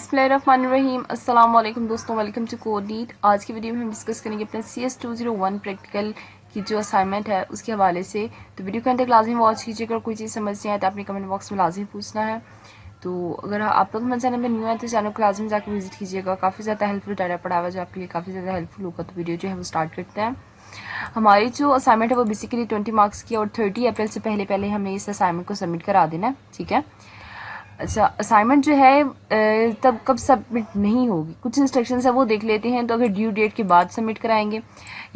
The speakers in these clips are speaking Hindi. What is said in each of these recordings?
बिस्मिल्लाहिर्रहमानिर्रहीम। अस्सलाम वालेकुम दोस्तों, वेलकम टू कोड नीट। आज की वीडियो में हम डिस्कस करेंगे अपने CS 201 प्रैक्टिकल की जो असाइनमेंट है उसके हवाले से। तो वीडियो के अंदर तक लाजिम वॉच कीजिएगा और कोई चीज़ समझ नहीं आए तो अपने कमेंट बॉक्स में लाजिम पूछना है। तो अगर आप लोग हमारे चैनल में न्यू है तो चैनल को लाजिम जाकर विजिट कीजिएगा। काफ़ी ज़्यादा हेल्पफुल डाटा पड़ा हुआ जो आपके लिए काफ़ी ज़्यादा हेल्पफुल होगा। तो वीडियो जो है वो स्टार्ट करते हैं। हमारी जो असाइनमेंट है वो बेसिकली 20 मार्क्स की और 30 अप्रैल से पहले हमें इस असाइनमेंट को सबमिट करा देना है, ठीक है। अच्छा, असाइनमेंट जो है तब कब सबमिट नहीं होगी, कुछ इंस्ट्रक्शंस है वो देख लेते हैं। तो अगर ड्यू डेट के बाद सबमिट कराएंगे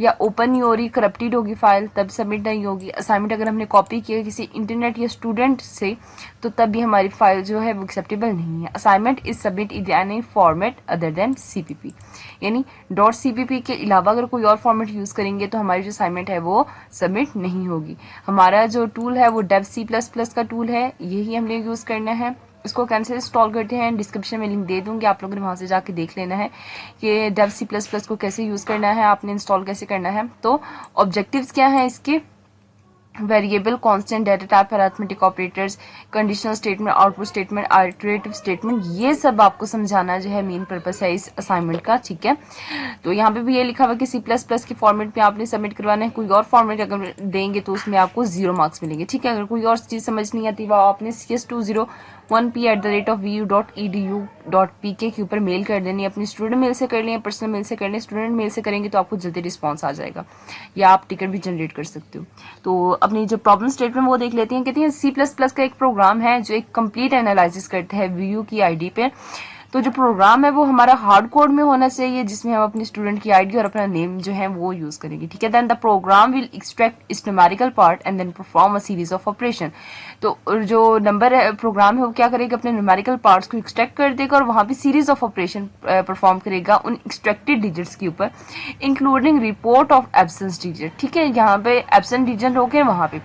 या ओपन नहीं हो रही, करप्टेड होगी फाइल, तब सबमिट नहीं होगी। असाइनमेंट अगर हमने कॉपी किया किसी इंटरनेट या स्टूडेंट से तो तब भी हमारी फाइल जो है वो एक्सेप्टेबल नहीं है। Assignment is submit in any format other than CPP, यानी .cpp के अलावा अगर कोई और फॉर्मेट यूज़ करेंगे तो हमारी जो असाइनमेंट है वो सबमिट नहीं होगी। हमारा जो टूल है वो dev C++ का टूल है, यही हमने यूज़ करना है। इसको कैसे इंस्टॉल करते हैं डिस्क्रिप्शन में लिंक दे दूंगी, आप लोगों ने वहां से जाके देख लेना है कि dev C++ को कैसे यूज़ करना है, आपने इंस्टॉल कैसे करना है। तो ऑब्जेक्टिव्स क्या हैं इसके, variable, constant, data type, arithmetic operators, conditional statement, output statement, iterative statement, ये सब आपको समझाना जो है मेन पर्पस है इस असाइनमेंट का, ठीक है। तो यहाँ पे भी ये लिखा हुआ कि C++ के फॉर्मेट में आपने सबमिट करवाना है। कोई और फॉर्मेट अगर देंगे तो उसमें आपको 0 मार्क्स मिलेंगे, ठीक है। अगर कोई और चीज़ समझ नहीं आती वो आपने cs201p@vu.edu.pk के ऊपर मेल कर देनी, अपनी स्टूडेंट मेल से कर लें, पर्सनल मेल से कर लें। स्टूडेंट मेल से करेंगे तो आपको जल्दी रिस्पॉन्स आ जाएगा या आप टिकट भी जनरेट कर सकते हो। तो अपनी जो प्रॉब्लम स्टेटमेंट वो देख लेते हैं। कहते हैं C++ का एक प्रोग्राम है जो एक कंप्लीट एनालिसिस करता है व्यू की आईडी पे। तो जो प्रोग्राम है वो हमारा हार्ड कोड में होना चाहिए जिसमें हम अपनी स्टूडेंट की आईडी और अपना नेम जो है वो यूज करेंगे, ठीक है। Then the program will extract its numerical part and then perform a series of operation. तो जो नंबर है प्रोग्राम है वो क्या करेगा, अपने न्यूमेरिकल पार्ट्स को एक्सट्रैक्ट कर देगा और वहां पे सीरीज ऑफ ऑपरेशन परफॉर्म करेगा उन एक्सट्रैक्टेड डिजिट्स के ऊपर, including report of absence digit, ठीक है। यहाँ पे एब्सेंट डिजिट हो गए, वहां पे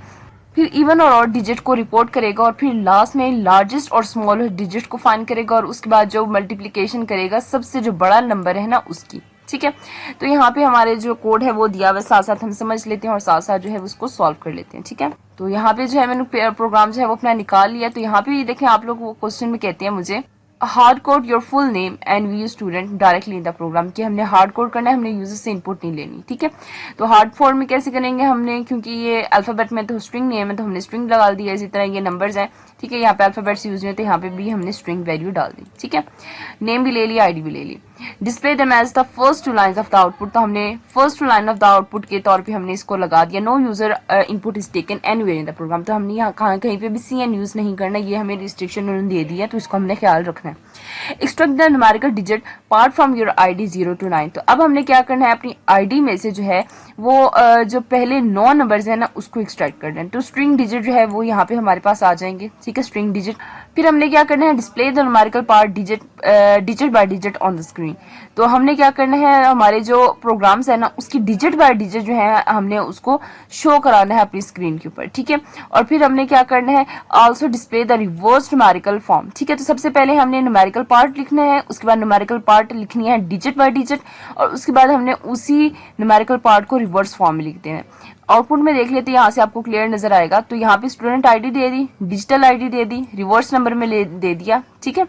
फिर इवन और ऑड डिजिट को रिपोर्ट करेगा और फिर लास्ट में लार्जेस्ट और स्मॉलेस्ट डिजिट को फाइंड करेगा और उसके बाद जो मल्टीप्लिकेशन करेगा सबसे जो बड़ा नंबर है ना उसकी, ठीक है। तो यहाँ पे हमारे जो कोड है वो दिया हुआ, साथ साथ हम समझ लेते हैं और साथ साथ जो है उसको सॉल्व कर लेते हैं, ठीक है। तो यहाँ पे जो है मैंने प्रोग्राम जो है वो अपना निकाल लिया। तो यहाँ पे देखें आप लोग, वो क्वेश्चन में कहते हैं मुझे hard code your full name and we student directly in the program, कि हमने हार्ड कोड करना है, हमने यूजर से इनपुट नहीं लेनी, ठीक है। तो हार्ड फॉर्म में कैसे करेंगे हमने, क्योंकि ये अल्फाबेट में तो स्ट्रिंग नेम है तो हमने स्ट्रिंग लगा दिया। इसी तरह ये नंबर्स हैं, ठीक है, यहाँ पे अल्फाबेट्स यूज हुए तो यहाँ पे भी हमने स्ट्रिंग वैल्यू डाल दी, ठीक है। नेम भी ले लिया, आईडी भी ले ली। Display them as the first 2 lines of the output, तो हमने first 2 line of the output के तौर पे हमने इसको लगा दिया। No user input is taken anywhere in the program, तो हमने यहाँ कहीं पे भी CN यूज नहीं करना, ये हमें रिस्ट्रिक्शन उन्होंने दे दी है तो इसको हमने ख्याल रखना है। Extract the numerical digit part from your ID 0 to 9, तो अब हमने क्या करना है, अपनी ID में से जो है वो जो पहले 9 नंबर्स है ना उसको एक्सट्रैक्ट करना है। तो स्ट्रिंग डिजिट जो है वो यहाँ पे हमारे पास आ जाएंगे, ठीक है, स्ट्रिंग डिजिट। फिर हमने क्या करना है, display the numerical part digit bye digit on the screen. तो हमने क्या करना है, हमारे जो प्रोग्राम्स है ना उसकी डिजिट बाय डिजिट जो है हमने उसको शो कराना है अपनी स्क्रीन के ऊपर, ठीक है। और फिर हमने क्या करना है, also display the reverse numerical form, ठीक है। तो सबसे पहले हमने न्यूमेरिकल पार्ट लिखना है, उसके बाद न्यूमेरिकल पार्ट लिखनी है डिजिट बाय डिजिट, और उसके बाद हमने उसी न्यूमेरिकल पार्ट को रिवर्स फॉर्म में लिख देना है। आउटपुट में देख लेते हैं, यहाँ से आपको क्लियर नजर आएगा। तो यहाँ पे स्टूडेंट ID दे दी, डिजिटल ID दे दी, रिवर्स नंबर में दे दिया, ठीक है।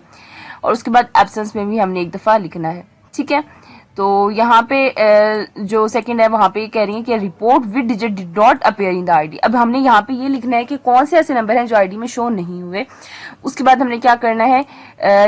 और उसके बाद एब्सेंस में भी हमने एक दफा लिखना है, ठीक है। तो यहाँ पे जो सेकंड है वहां पे कह रही है कि report with digit did not appear in the ID। अब हमने यहाँ पे ये लिखना है कि कौन से ऐसे नंबर हैं जो ID में शो नहीं हुए। उसके बाद हमने क्या करना है,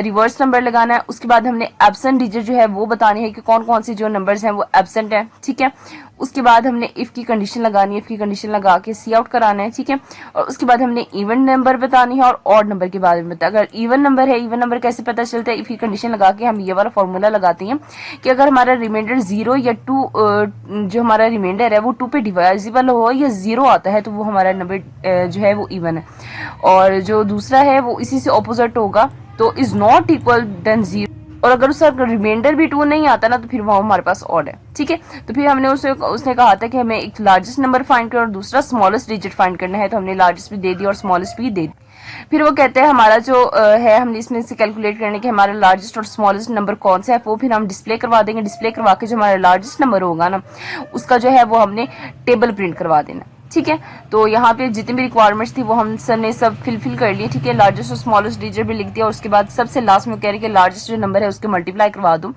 रिवर्स नंबर लगाना है। उसके बाद हमने एब्सेंट डिजिट जो है वो बतानी है कि कौन कौन से जो नंबर्स हैं वो एब्सेंट है, ठीक है। उसके बाद हमने इफ की कंडीशन लगानी है, इफ की कंडीशन लगा के सी आउट कराना है, ठीक है। और उसके बाद हमने इवन नंबर बतानी है और ऑड नंबर के बारे में बता। अगर इवन नंबर है, इवन नंबर कैसे पता चलता है, इफ की कंडीशन लगा के हम ये वाला फॉर्मूला लगाते हैं कि अगर हमारा रिमाइंडर 0 या 2 जो हमारा रिमाइंडर है वो 2 पे डिवाइजिबल हो या 0 आता है तो वो हमारा नंबर जो है वो इवन है, और जो दूसरा है वो इसी से ऑपोजिट होगा तो इज नॉट इक्वल देन 0, और अगर उसका रिमाइंडर भी 2 नहीं आता ना तो फिर वहां हमारे पास ऑड है, ठीक है। तो फिर हमने उसने कहा था कि हमें एक लार्जेस्ट नंबर फाइंड करना और दूसरा स्मॉलेस्ट डिजिट फाइंड करना है, तो हमने लार्जेस्ट भी दे दिया और स्मॉलेस्ट भी दे दी। फिर वो कहते हैं हमारा जो है हमने इसमें से कैलकुलेट करने के हमारा लार्जेस्ट और स्मॉलेस्ट नंबर कौन सा है वो फिर हम डिस्प्ले करवा देंगे। डिस्प्ले करवा के जो हमारा लार्जेस्ट नंबर होगा ना उसका जो है वो हमने टेबल प्रिंट करवा देना, ठीक है। तो यहाँ पे जितनी भी रिक्वायरमेंट्स थी वो हम सर ने सब फिल कर लिए, ठीक है। लार्जेस्ट और स्मॉलेस्ट डिजिट भी लिख दिया और उसके बाद सबसे लास्ट में कह रहे कि लार्जेस्ट जो नंबर है उसके मल्टीप्लाई करवा दो।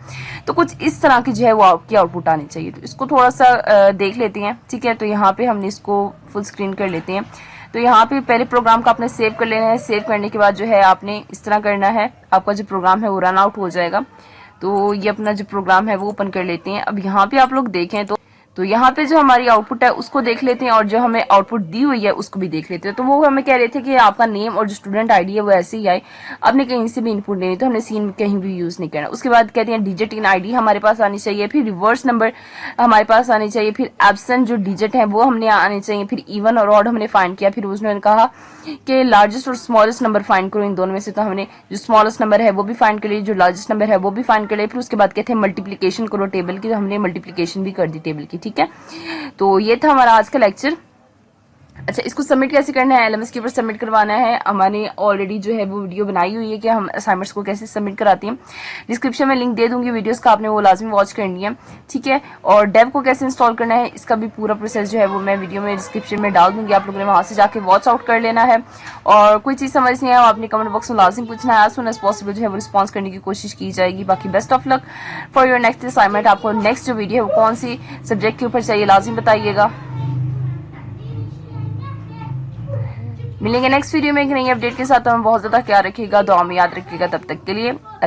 तो कुछ इस तरह की जो है वो आपकी आउटपुट आनी चाहिए। तो इसको थोड़ा सा देख लेते हैं, ठीक है। तो यहाँ पे हमने इसको फुल स्क्रीन कर लेते हैं। तो यहाँ पे पहले प्रोग्राम का आपने सेव कर लेना है। सेव करने के बाद जो है आपने इस तरह करना है, आपका जो प्रोग्राम है वो रन आउट हो जाएगा। तो ये अपना जो प्रोग्राम है वो ओपन कर लेते हैं। अब यहाँ पे आप लोग देखें तो यहाँ पे जो हमारी आउटपुट है उसको देख लेते हैं और जो हमें आउटपुट दी हुई है उसको भी देख लेते हैं। तो वो हमें कह रहे थे कि आपका नेम और जो स्टूडेंट आईडी है वो ऐसे ही आए, आपने कहीं से भी इनपुट लेनी, तो हमने सीन कहीं भी यूज नहीं करना। उसके बाद कहते हैं डिजिट इन आईडी हमारे पास आनी चाहिए, फिर रिवर्स नंबर हमारे पास आनी चाहिए, फिर एब्सेंट जो डिजिट है वो हमने आने चाहिए, फिर इवन और ऑड हमने फाइंड किया। फिर उसने कहा कि लार्जेस्ट और स्मॉलेस्ट नंबर फाइंड करो इन दोनों में से। तो हमने जो स्मॉलेस्ट नंबर है वो भी फाइंड कर लिया, जो लार्जेस्ट नंबर है वो भी फाइंड कर लिया। फिर उसके बाद कहते हैं मल्टीप्लीकेशन करो टेबल की, तो हमने मल्टीप्लीकेशन भी कर दी टेबल की, ठीक है। तो ये था हमारा आज का लेक्चर। अच्छा, इसको सबमिट कैसे करना है, एलएमएस के ऊपर सबमिट करवाना है। हमने ऑलरेडी जो है वो वीडियो बनाई हुई है कि हम असाइनमेंट्स को कैसे सबमिट कराते हैं। डिस्क्रिप्शन में लिंक दे दूंगी वीडियोस का, आपने वो लाजमी वॉच करनी है, ठीक है। और डेव को कैसे इंस्टॉल करना है इसका भी पूरा प्रोसेस जो है वो मैं वीडियो में डिस्क्रिप्शन में डाल दूंगी, आप लोगों ने वहां से जाके वॉच आउट कर लेना है। और कोई चीज समझ नहीं आया आपने कमेंट बॉक्स में लाजिम पूछना है, एज सुन एज पॉसिबल जो है वो रिस्पॉन्स करने की कोशिश की जाएगी। बाकी best of luck for your next assignment. आपको नेक्स्ट जो वीडियो है वो कौन सी सब्जेक्ट के ऊपर चाहिए लाजिम बताइएगा। मिलेंगे नेक्स्ट वीडियो में एक नई अपडेट के साथ। हमें बहुत ज्यादा ख्याल रखिएगा, दुआ में याद रखिएगा। तब तक के लिए